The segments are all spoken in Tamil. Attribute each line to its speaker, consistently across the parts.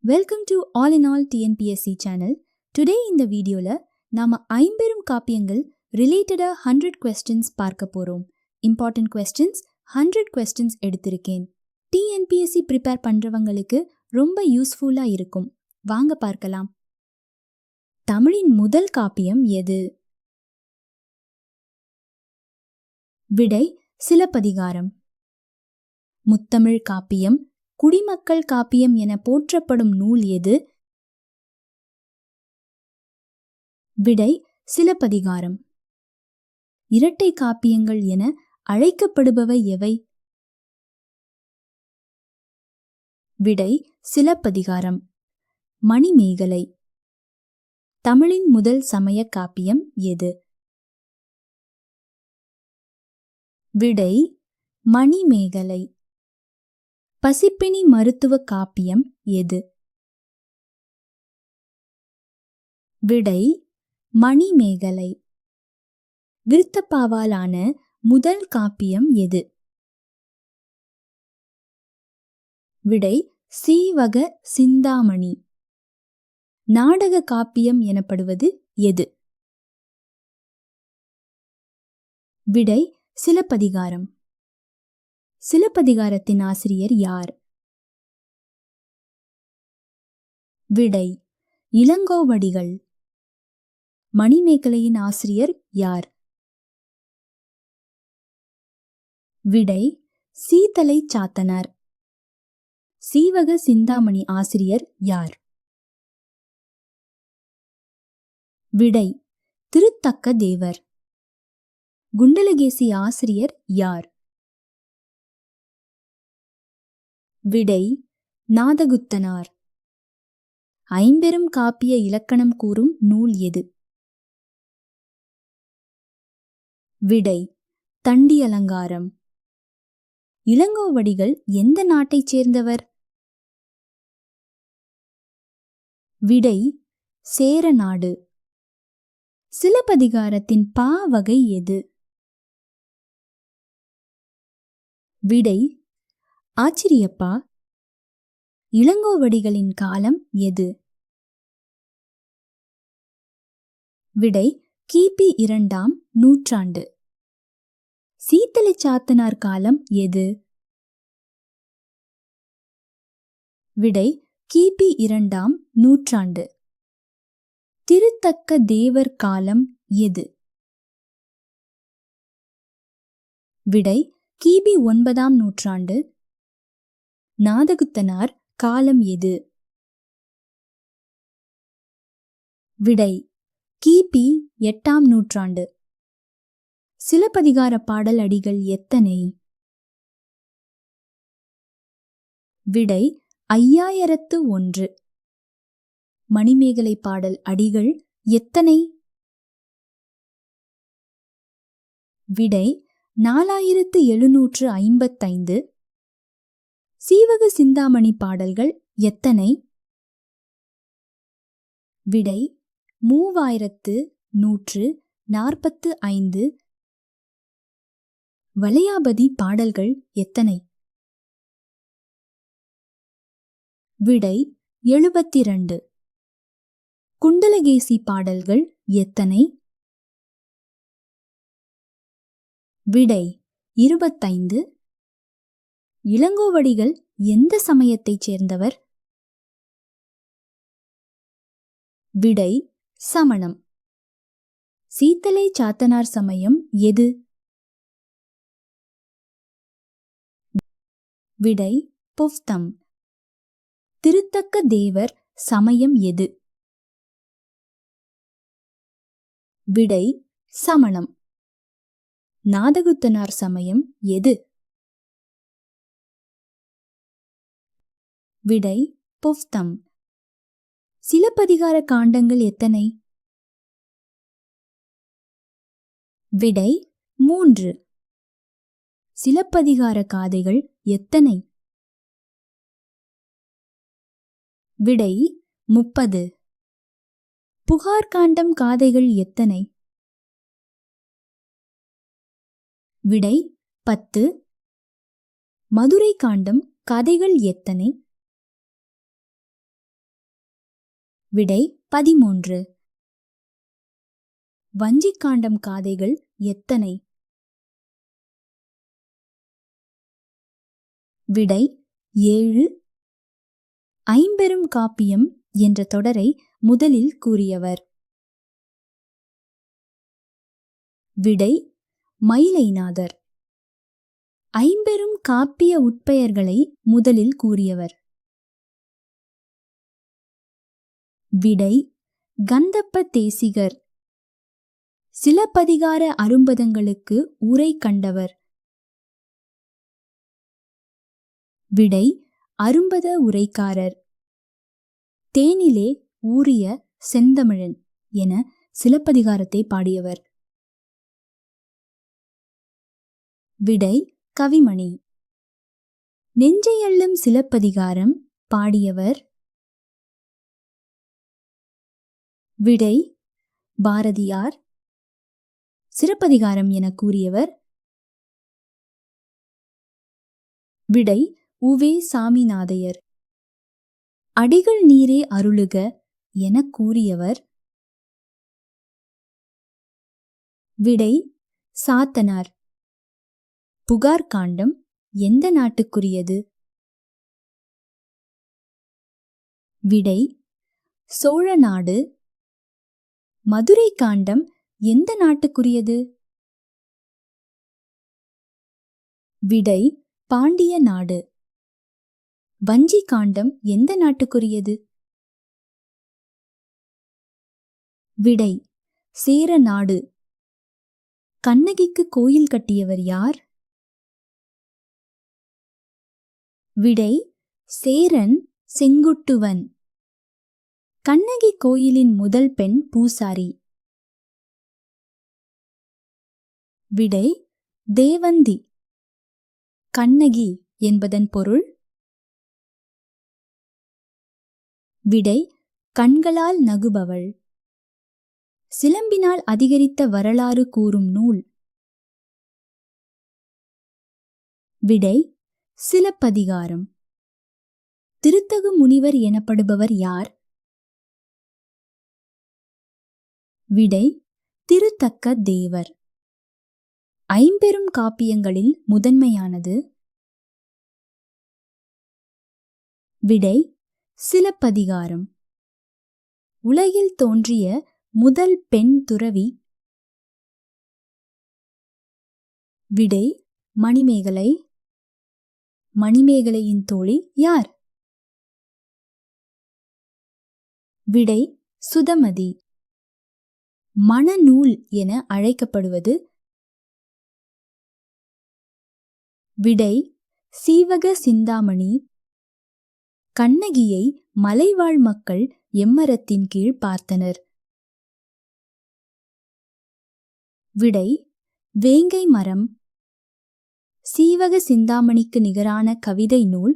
Speaker 1: Welcome to all in all TNPSC channel. Today இந்த வீடியோவில் நாம் ஐம்பெரும் காப்பியங்கள் ரிலேட்டடாக 100 கொஸ்டின்ஸ் பார்க்க போகிறோம். இம்பார்ட்டன்ட் கொஸ்டின்ஸ் 100 கொஸ்டின்ஸ் எடுத்திருக்கேன். டிஎன்பிஎஸ்சி ப்ரிப்பேர் பண்ணுறவங்களுக்கு ரொம்ப யூஸ்ஃபுல்லாக இருக்கும். வாங்க பார்க்கலாம். தமிழின் முதல் காப்பியம் எது? விடை சிலப்பதிகாரம். முத்தமிழ் காப்பியம், குடிமக்கள் காப்பியம் என போற்றப்படும் நூல் எது? விடை சிலப்பதிகாரம். இரட்டை காப்பியங்கள் என அழைக்கப்படுபவை எவை? விடை சிலப்பதிகாரம். மணிமேகலை. தமிழின் முதல் சமய காப்பியம் எது? விடை மணிமேகலை. பசிப்பிணி மருத்துவ காப்பியம் எது? விடை மணிமேகலை. விருத்தப்பாவாலான முதல் காப்பியம் எது? விடை சீவக சிந்தாமணி. நாடக காப்பியம் எனப்படுவது எது? விடை சிலப்பதிகாரம். சிலப்பதிகாரத்தின் ஆசிரியர் யார்? விடை இளங்கோவடிகள். மணிமேகலையின் ஆசிரியர் யார்? விடை சீத்தலை சாத்தனார். சீவக சிந்தாமணி ஆசிரியர் யார்? விடை திருத்தக்க தேவர். குண்டலகேசி ஆசிரியர் யார்? விடை நாதகுத்தனார். ஐம்பெரும் காப்பிய இலக்கணம் கூறும் நூல் எது? விடை தண்டி அலங்காரம். இளங்கோவடிகள் எந்த நாட்டைச் சேர்ந்தவர்? விடை சேர நாடு. சிலப்பதிகாரத்தின் பா வகை எது? விடை ஆச்சரியப்பா. இளங்கோவடிகளின் காலம் எது? விடை கிபி 2ஆம் நூற்றாண்டு. சீத்தலை சாத்தனார் காலம் எது? விடை கிபி 2ஆம் நூற்றாண்டு. திருத்தக்க தேவர் காலம் எது? விடை கிபி 9ஆம் நூற்றாண்டு. நாதகுத்தனார் காலம் எது? விடை கிபி 8ஆம் நூற்றாண்டு. சிலப்பதிகார பாடல் அடிகள் எத்தனை? விடை 5001. மணிமேகலை பாடல் அடிகள் எத்தனை? விடை 4755. சீவக சிந்தாமணி பாடல்கள் எத்தனை? விடை 3145. வளையாபதி பாடல்கள் எத்தனை? விடை 72. குண்டலகேசி பாடல்கள் எத்தனை? விடை 25. இளங்கோவடிகள் எந்த சமயத்தைச் சேர்ந்தவர்? விடை சமணம். சீத்தலை சாத்தனார் சமயம் எது? விடை பொஃப்தம். திருத்தக்க தேவர் சமயம் எது? விடை சமணம். நாதகுத்தனார் சமயம் எது? விடை பொஃப்தம். சிலப்பதிகார காண்டங்கள் எத்தனை? விடை 3. சிலப்பதிகார காதைகள் எத்தனை? விடை 30. புகார் காண்டம் காதைகள் எத்தனை? விடை 10. மதுரை காண்டம் கதைகள் எத்தனை? விடை 13. வஞ்சிக்காண்டம் காதைகள் எத்தனை? விடை 7. ஐம்பெரும் காப்பியம் என்ற தொடரை முதலில் கூறியவர்? விடை மயிலைநாதர். ஐம்பெரும் காப்பிய உட்பெயர்களை முதலில் கூறியவர்? விடை கந்தப்ப தேசிகர். சிலப்பதிகார அரும்பதங்களுக்கு உரை கண்டவர்? விடை அரும்பத உரைக்காரர். தேனிலே ஊறிய செந்தமிழன் என சிலப்பதிகாரத்தை பாடியவர்? விடை கவிமணி. நெஞ்சையள்ளும் சிலப்பதிகாரம் பாடியவர்? விடை பாரதியார். சிலப்பதிகாரம் என கூறியவர்? விடை உவே சாமிநாதையர். அடிகள் நீரே அருளுக என கூறியவர்? விடை சாத்தனார். புகார் காண்டம் எந்த நாட்டுக்குரியது? விடை சோழ நாடு. மதுரை காண்டம் எந்த நாட்டுக்குரியது? விடை பாண்டிய நாடு. வஞ்சி காண்டம் எந்த நாட்டுக்குரியது? விடை சேர நாடு. கண்ணகிக்கு கோயில் கட்டியவர் யார்? விடை சேரன் செங்குட்டுவன். கண்ணகி கோயிலின் முதல் பெண் பூசாரி? விடை தேவந்தி. கண்ணகி என்பதன் பொருள்? விடை கண்களால் நகுபவள். சிலம்பினால் அதிகரித்த வரலாறு கூறும் நூல்? விடை சிலப்பதிகாரம். திருத்தகு முனிவர் எனப்படுபவர் யார்? விடை திருத்தக்க தேவர். ஐம்பெரும் காப்பியங்களில் முதன்மையானது? விடை சிலப்பதிகாரம். உலகில் தோன்றிய முதல் பெண் துறவி? விடை மணிமேகலை. மணிமேகலையின் தோழி யார்? விடை சுதமதி. மணநூல் என அழைக்கப்படுவது? விடை சீவக சிந்தாமணி. கண்ணகியை மலைவாழ் மக்கள் எம்மரத்தின் கீழ் பார்த்தனர்? விடை வேங்கை மரம். சீவக சிந்தாமணிக்கு நிகரான கவிதை நூல்?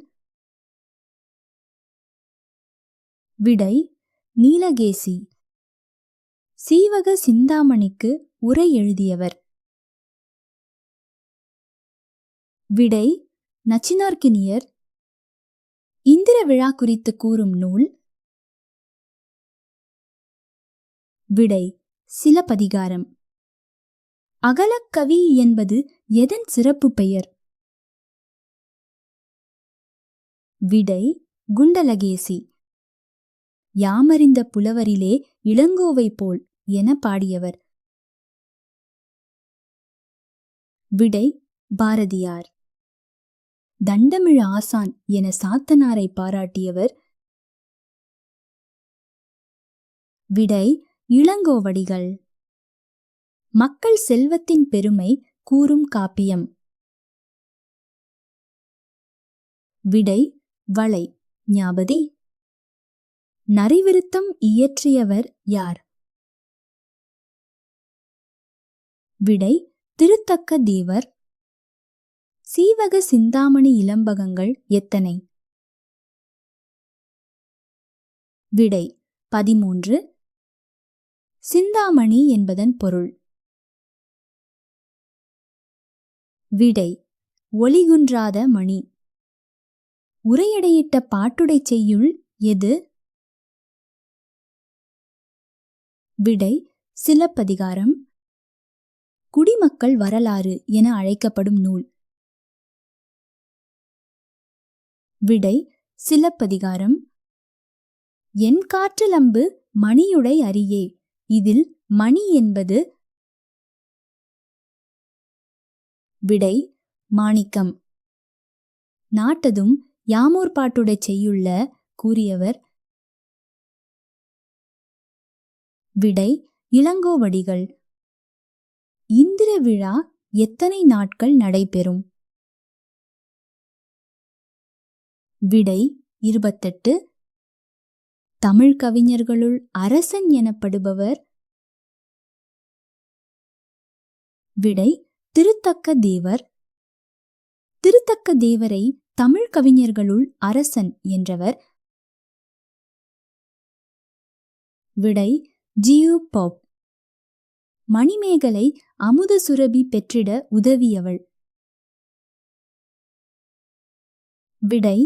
Speaker 1: விடை நீலகேசி. சீவக சிந்தாமணிக்கு உரை எழுதியவர்? விடை நச்சினார்க்கினியர். இந்திர விழா குறித்து கூறும் நூல்? விடை சிலப்பதிகாரம். அகலக்கவி என்பது எதன் சிறப்பு பெயர்? விடை குண்டலகேசி. யாமறிந்த புலவரிலே இளங்கோவை போல் என பாடியவர்? விடை பாரதியார். தண்டமிழ் ஆசான் என சாத்தனாரை பாராட்டியவர்? விடை இளங்கோவடிகள். மக்கள் செல்வத்தின் பெருமை கூறும் காப்பியம்? விடை வளை ஞாபதி. நரிவிருத்தம் இயற்றியவர் யார்? விடை திருத்தக்க தேவர். சீவக சிந்தாமணி இலம்பகங்கள் எத்தனை? விடை 13. சிந்தாமணி என்பதன் பொருள்? விடை ஒளிகுன்றாத மணி. உரையடையிட்ட பாட்டுடை செய்யுள் எது? விடை சிலப்பதிகாரம். குடிமக்கள் வரலாறு என அழைக்கப்படும் நூல். விடை சிலப்பதிகாரம். என் காற்றிலம்பு மணியுடை அரியே. இதில் மணி என்பது. விடை மாணிக்கம். நாட்டதும் யாமோர்பாட்டுடை செய்யுள்ள கூறியவர். விடை இளங்கோவடிகள். இந்திர விழா எத்தனை நாட்கள் நடைபெறும்? விடை 28. தமிழ் கவிஞர்களுள் அரசன் எனப்படுபவர். விடை திருத்தக்க தேவர். திருத்தக்க தேவரை தமிழ் கவிஞர்களுள் அரசன் என்றவர். விடை ஜியு போப். மணிமேகலை அமுத சுரபி பெற்றிட உதவியவள். விடை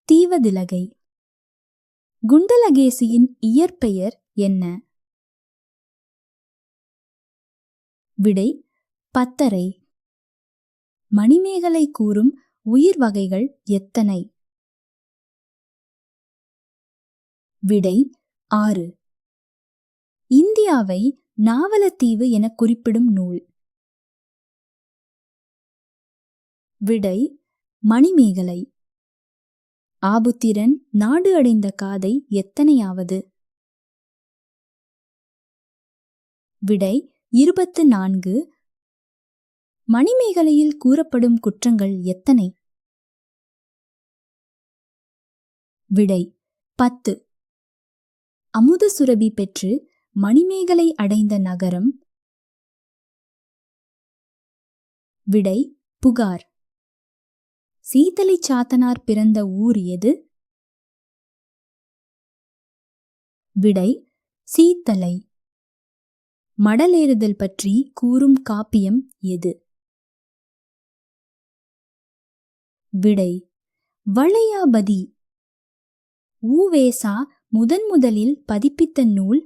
Speaker 1: தீவதிலகை. குண்டலகேசியின் இயற்பெயர் என்ன? விடை பத்தரை. மணிமேகலை கூறும் உயிர் வகைகள் எத்தனை? விடை 6. இந்தியாவை நாவலத்தீவு என குறிப்பிடும் நூல். விடை மணிமேகலை. ஆபுத்திரன் நாடு அடைந்த காதை எத்தனையாவது? விடை 24. மணிமேகலையில் கூறப்படும் குற்றங்கள் எத்தனை? விடை 10. அமுத சுரபி பெற்று மணிமேகலை அடைந்த நகரம். விடை புகார். சீத்தலை சாத்தனார் பிறந்த ஊர் எது? விடை சீத்தலை. மடலேறுதல் பற்றி கூறும் காப்பியம் எது? விடை வளையாபதி. உ.வே.சா முதலில் பதிப்பித்த நூல்.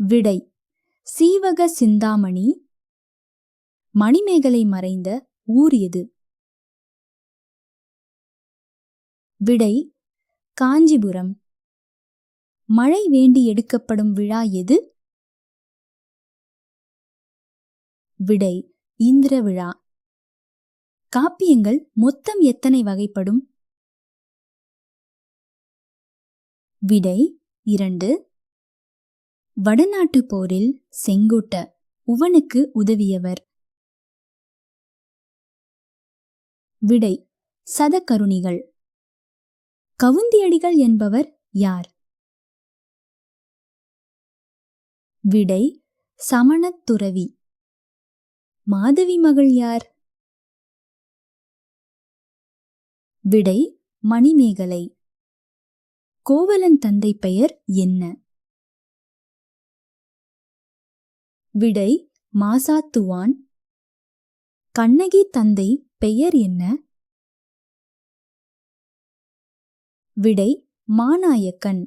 Speaker 1: விடை சீவக சிந்தாமணி. மணிமேகலை மறைந்த ஊர் எது? விடை காஞ்சிபுரம். மழை வேண்டி எடுக்கப்படும் விழா எது? விடை இந்திர விழா. காப்பியங்கள் மொத்தம் எத்தனை வகைப்படும்? விடை 2. வடநாட்டு போரில் செங்குட்ட உவனுக்கு உதவியவர். விடை சதகருணிகள். கவுந்தியடிகள் என்பவர் யார்? விடை சமணத் துறவி. மாதவி மகள் யார்? விடை மணிமேகலை. கோவலன் தந்தை பெயர் என்ன? விடை மாசாத்துவான். கண்ணகி தந்தை பெயர் என்ன? விடை மாநாயக்கன்.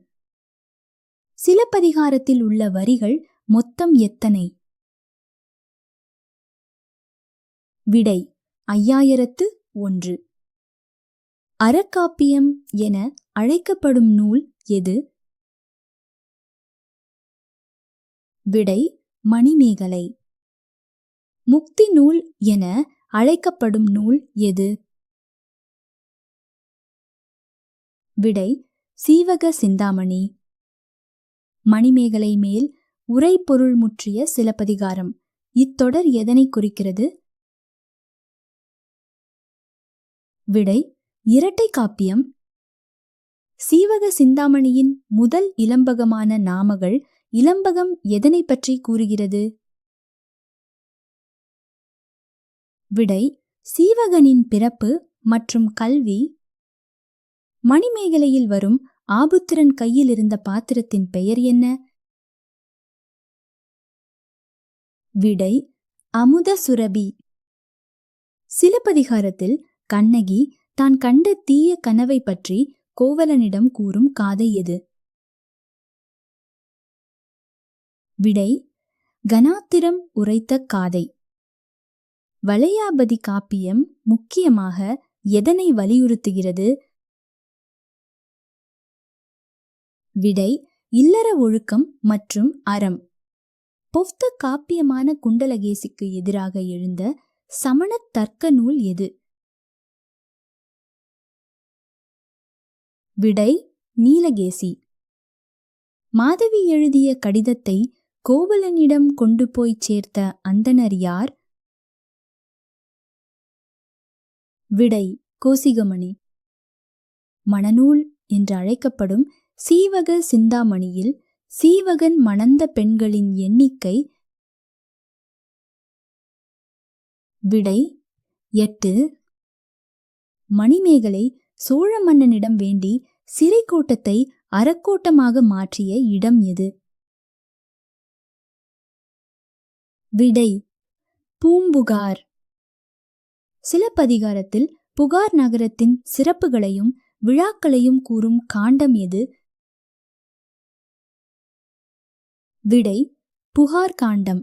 Speaker 1: சிலப்பதிகாரத்தில் உள்ள வரிகள் மொத்தம் எத்தனை? விடை 5001. அறக்காப்பியம் என அழைக்கப்படும் நூல் எது? விடை மணிமேகலை. முக்தி நூல் என அழைக்கப்படும் நூல் எது? விடை சீவக சிந்தாமணி. மணிமேகலை மேல் உரை பொருள் முற்றிய சிலப்பதிகாரம். இத்தொடர் எதனை குறிக்கிறது? விடை இரட்டை காப்பியம். சீவக சிந்தாமணியின் முதல் இலம்பகமான நாமகள் இலம்பகம் எதனை பற்றி கூறுகிறது? விடை சீவகனின் பிறப்பு மற்றும் கல்வி. மணிமேகலையில் வரும் ஆபுத்திரன் கையில் இருந்த பாத்திரத்தின் பெயர் என்ன? விடை அமுத சுரபி. சிலப்பதிகாரத்தில் கண்ணகி தான் கண்ட தீய கனவை பற்றி கோவலனிடம் கூறும் காதை எது? விடை கனாத்திரம் உரைத்த காதை. வளையாபதி காப்பியம் முக்கியமாக எதனை வலியுறுத்துகிறது? விடை இல்லற ஒழுக்கம் மற்றும் அறம். பொஃத காப்பியமான குண்டலகேசிக்கு எதிராக எழுந்த சமண தர்க்க நூல் எது? விடை நீலகேசி. மாதவி எழுதிய கடிதத்தை கோவலனிடம் கொண்டு போய் சேர்த்த அந்தணர் யார்? விடை கோசிகமணி. மணநூல் என்று அழைக்கப்படும் சீவக சிந்தாமணியில் சீவகன் மணந்த பெண்களின் எண்ணிக்கை? விடை 8. மணிமேகலை சோழ மன்னனிடம் வேண்டி சிறை கோட்டத்தை அறக்கோட்டமாக மாற்றிய இடம் எது? விடை பூம்புகார். சிலப்பதிகாரத்தில் புகார் நகரத்தின் சிறப்புகளையும் விழாக்களையும் கூறும் காண்டம் எது? விடை புகார் காண்டம்.